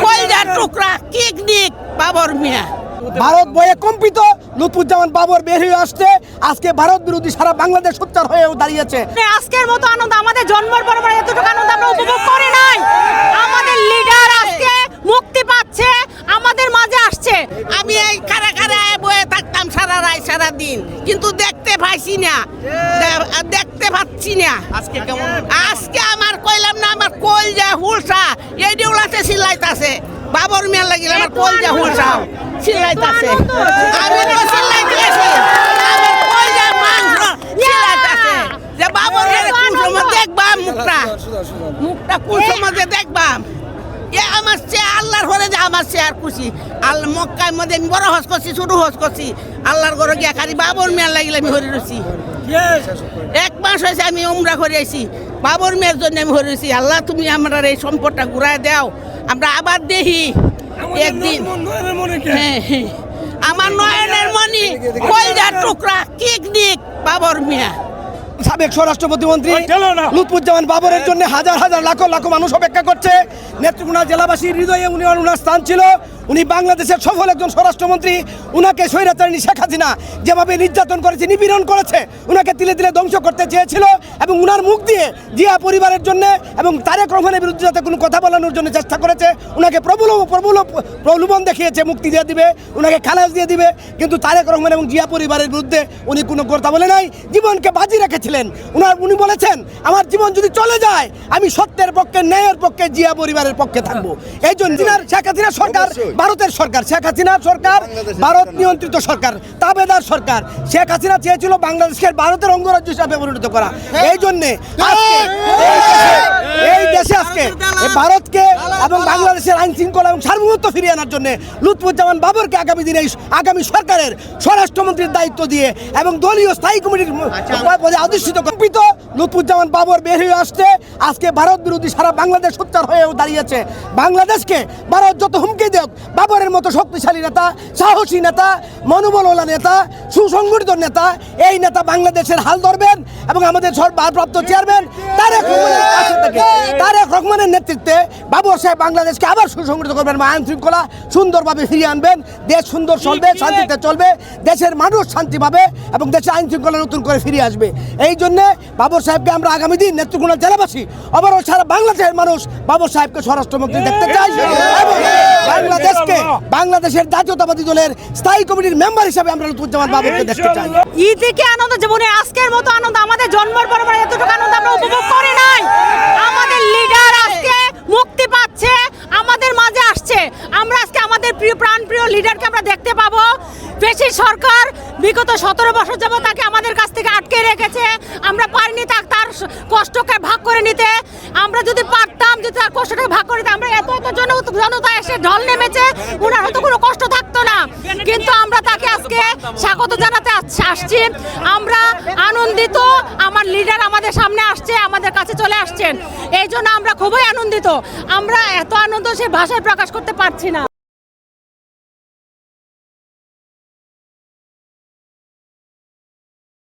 কলজার টুকরা কিকনিক বাবর মিয়া। ভারত বয়ে কম্পিত লুৎফুজ্জামান বাবর বের হয়ে আসছে। আজকে ভারত বিরোধী সারা বাংলাদেশ সোচ্চার হয়েও দাঁড়িয়েছে। আজকের মতো আনন্দ আমাদের জন্মের পর এতটুকু আনন্দ আমরা উপভোগ করি নাই। আমাদের লিডার আজকে মুক্তি পাচ্ছে, আমাদের মাঝে আসছে। আমি এই কারা কারা বয়ে থাকতাম সারা রাত সারা দিন, কিন্তু দেখতে পাইছি না, দেখতে পাচ্ছি না। আজকে কেমন? আজকে আমার কইলাম না, আমার কলজা হুলসা এই ডিউলাতে চিল্লাইতাছে বাবর মিয়া লাগিল, আমার কলজা হুলসা চিল্লাইতাছে। আমি তো চিল্লাইতেছি, আমার কলজা মাংস চিল্লাইতাছে যে বাবর মিয়া কোন সময় দেখবাম মুখটা কোন সময় দেখবাম। এ আমার চেয়ে আল্লাহর ঘরে যে আমার চেয়ে আর খুশি। আল্লাহ মক্কার মধ্যে আমি বড় হজ করছি, ছোট হজ করছি, আল্লাহর ঘরে গিয়া খালি বাবর মিয়ার লাগিলে আমি হরে রয়েছি। 1 মাস হয়েছে আমি উমরা করে আইছি, বাবর মিয়ার জন্য আমি হরে রয়েছি। আল্লাহ তুমি আমার এই সম্পদটা ঘুরায় দাও, আমরা আবার দেখি একদিন। হ্যাঁ হ্যাঁ, আমার নয়নের মণি কলজার টুকরা কিকনিক বাবর মিয়া। সাবেক স্বরাষ্ট্র প্রতিমন্ত্রী লুৎফুজ্জামান বাবরের জন্য হাজার হাজার লাখ লাখ মানুষ অপেক্ষা করছে। নেত্রকোনা জেলাবাসীর হৃদয়ে উনার স্থান ছিল। উনি বাংলাদেশের সফল একজন স্বরাষ্ট্রমন্ত্রী। উনাকে স্বৈরাচারিণী শেখ হাসিনা যেভাবে নির্যাতন করেছে, নিপীড়ন করেছে, উনাকে তিলে তিলে ধ্বংস করতে চেয়েছিল এবং উনার মুখ দিয়ে জিয়া পরিবারের জন্য এবং তারেক রহমানের বিরুদ্ধে যাতে কোনো কথা বলানোর জন্য চেষ্টা করেছে। উনাকে প্রলোভন দেখিয়েছে মুক্তি দিয়ে দিবে, উনাকে খালাস দিয়ে দিবে, কিন্তু তারেক রহমান এবং জিয়া পরিবারের বিরুদ্ধে উনি কোনো কথা বলে নাই, জীবনকে বাজি রেখেছিলেন। উনি বলেছেন আমার জীবন যদি চলে যায় আমি সত্যের পক্ষে, ন্যায়ের পক্ষে, জিয়া পরিবারের পক্ষে থাকবো। এই জন্য শেখ হাসিনা সরকার ভারতের সরকার, শেখ হাসিনা সরকার ভারত নিয়ন্ত্রিত সরকার, তাবেদার সরকার। শেখ হাসিনা চেয়েছিল বাংলাদেশকে ভারতের অঙ্গরাজ্য হিসাবে পরিণত করা। এই জন্যে এই দেশে আজকে ভারতকে এবং বাংলাদেশের আইন শৃঙ্খলা এবং সার্বভৌমত্ব ফিরিয়ে আনার জন্য লুৎফুজ্জামান বাবরকে আগামী দিনে আগামী সরকারের স্বরাষ্ট্রমন্ত্রীর দায়িত্ব দিয়ে এবং দলীয় স্থায়ী কমিটির পদে অধিষ্ঠিত কম্পিত লুৎফুজ্জামান বাবর বের হয়ে আসছে। আজকে ভারত বিরোধী সারা বাংলাদেশ সোচ্চার হয়েও দাঁড়িয়েছে। বাংলাদেশকে ভারত যত হুমকি দেখ, বাবরের মতো শক্তিশালী নেতা, সাহসী নেতা, মনোবলওয়ালা নেতা, সুসংগঠিত নেতা, এই নেতা বাংলাদেশের হাল ধরবেন এবং আমাদের ভারপ্রাপ্ত চেয়ারম্যান তারেক রহমানের নেতৃত্বে বাবর সাহেব বাংলাদেশকে আবার সুসংগঠিত করবেন, আইন শৃঙ্খলা সুন্দরভাবে ফিরিয়ে আনবেন, দেশ সুন্দর চলবে, শান্তিতে চলবে, দেশের মানুষ শান্তি পাবে এবং দেশে আইন শৃঙ্খলা নতুন করে ফিরে আসবে। এই জন্যে বাবর সাহেবকে আমরা আগামী দিন নেত্রকোনা জেলাবাসী, ওভারঅল সারা বাংলাদেশের মানুষ বাবর সাহেবকে স্বরাষ্ট্রমন্ত্রী দেখতে চাই এবং বাংলাদেশকে বাংলাদেশের জাতীয়তাবাদী দলের স্থায়ী কমিটির মেম্বার হিসেবে আমরা লুৎফুজ্জামান বাবরকে দেখতে চাই। ঈদকে আনন্দ জীবনে আজকের মতো আনন্দ আমাদের জন্মের পর এতটুকু আনন্দ আমরা উপভোগ করি নাই। আমাদের লিডার আজকে মুক্তি পাচ্ছে, আমাদের মাঝে আসছে। আমরা আজকে আমাদের প্রাণপ্রিয় লিডারকে আমরা দেখতে পাবো। বেশি সরকার বিগত 17 বছর যাবত তাকে আমাদের কাছ থেকে আটকে রেখেছে। আমরা পারিনি তার কষ্টকে ভাগ করে নিতে। আমরা যদি পারতাম, যদি তার কষ্টটাকে ভাগ করে নিতে, আমরা এত জনতা এসে ঢল নেমেছে, ওনার হয়তো কোনো কষ্ট থাকতো না। কিন্তু আমরা তাকে আজকে স্বাগত জানাতে আসছি। আমরা আনন্দিত, আমার লিডার আমাদের সামনে আসছে, আমাদের কাছে চলে আসছেন। এই জন্য আমরা খুবই আনন্দিত। আমরা এত আনন্দ সে ভাষায় প্রকাশ করতে পারছি না।